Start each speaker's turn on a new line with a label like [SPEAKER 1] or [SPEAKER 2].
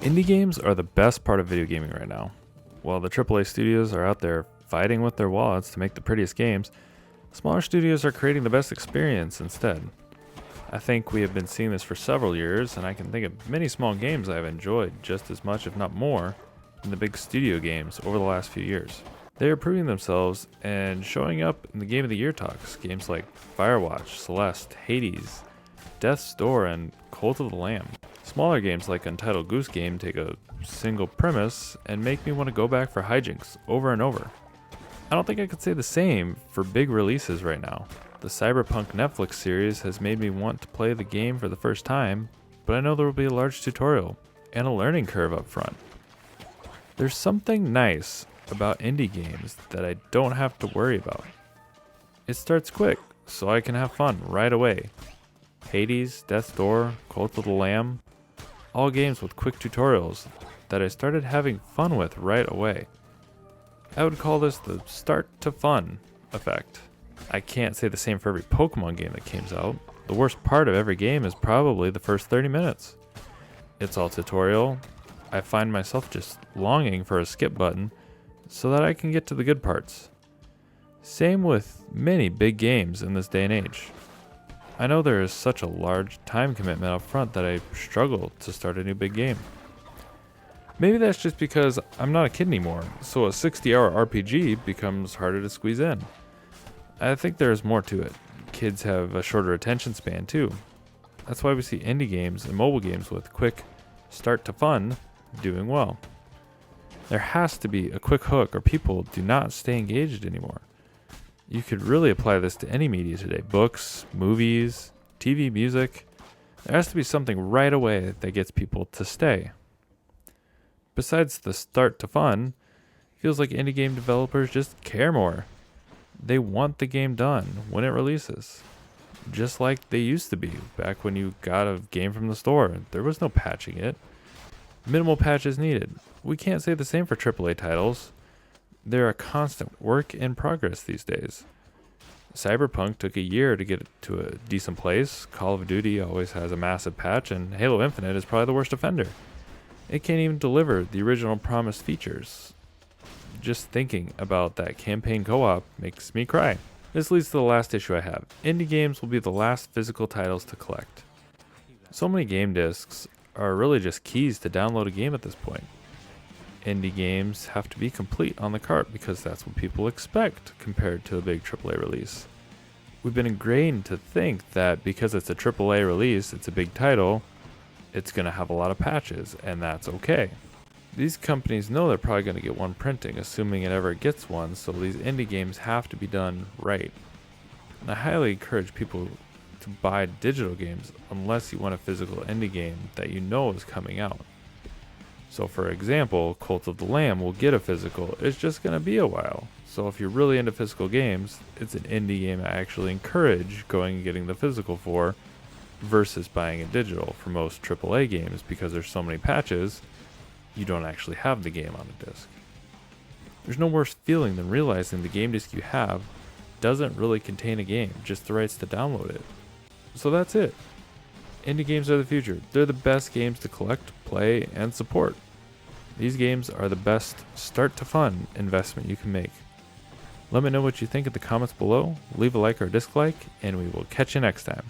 [SPEAKER 1] Indie games are the best part of video gaming right now. While the AAA studios are out there fighting with their wallets to make the prettiest games, smaller studios are creating the best experience instead. I think we have been seeing this for several years, and I can think of many small games I have enjoyed just as much, if not more, than the big studio games over the last few years. They are proving themselves and showing up in the Game of the Year talks. Games like Firewatch, Celeste, Hades, Death's Door, and Cult of the Lamb. Smaller games like Untitled Goose Game take a single premise and make me want to go back for hijinks over and over. I don't think I could say the same for big releases right now. The Cyberpunk Netflix series has made me want to play the game for the first time, but I know there will be a large tutorial and a learning curve up front. There's something nice about indie games that I don't have to worry about. It starts quick, so I can have fun right away. Hades, Death's Door, Cult of the Lamb, all games with quick tutorials that I started having fun with right away. I would call this the start to fun effect. I can't say the same for every Pokemon game that comes out. The worst part of every game is probably the first 30 minutes. It's all tutorial. I find myself just longing for a skip button so that I can get to the good parts. Same with many big games in this day and age. I know there is such a large time commitment up front that I struggle to start a new big game. Maybe that's just because I'm not a kid anymore, so a 60-hour RPG becomes harder to squeeze in. I think there's more to it. Kids have a shorter attention span too. That's why we see indie games and mobile games with quick start to fun doing well. There has to be a quick hook or people do not stay engaged anymore. You could really apply this to any media today. Books, movies, TV, music. There has to be something right away that gets people to stay. Besides the start to fun, it feels like indie game developers just care more. They want the game done when it releases. Just like they used to be back when you got a game from the store. There was no patching it. Minimal patches needed. We can't say the same for AAA titles. They're a constant work in progress these days. Cyberpunk took a year to get to a decent place. Call of Duty always has a massive patch, and Halo Infinite is probably the worst offender. It can't even deliver the original promised features. Just thinking about that campaign co-op makes me cry. This leads to the last issue I have. Indie games will be the last physical titles to collect. So many game discs are really just keys to download a game at this point. Indie games have to be complete on the cart because that's what people expect compared to a big AAA release. We've been ingrained to think that because it's a AAA release, it's a big title, it's going to have a lot of patches, and that's okay. These companies know they're probably going to get one printing, assuming it ever gets one, so these indie games have to be done right. And I highly encourage people to buy digital games unless you want a physical indie game that you know is coming out. So for example, Cult of the Lamb will get a physical, it's just going to be a while. So if you're really into physical games, it's an indie game I actually encourage going and getting the physical for versus buying it digital for most AAA games because there's so many patches, you don't actually have the game on a disc. There's no worse feeling than realizing the game disc you have doesn't really contain a game, just the rights to download it. So that's it. Indie games are the future. They're the best games to collect, play, and support. These games are the best start to fun investment you can make. Let me know what you think in the comments below, leave a like or dislike, and we will catch you next time.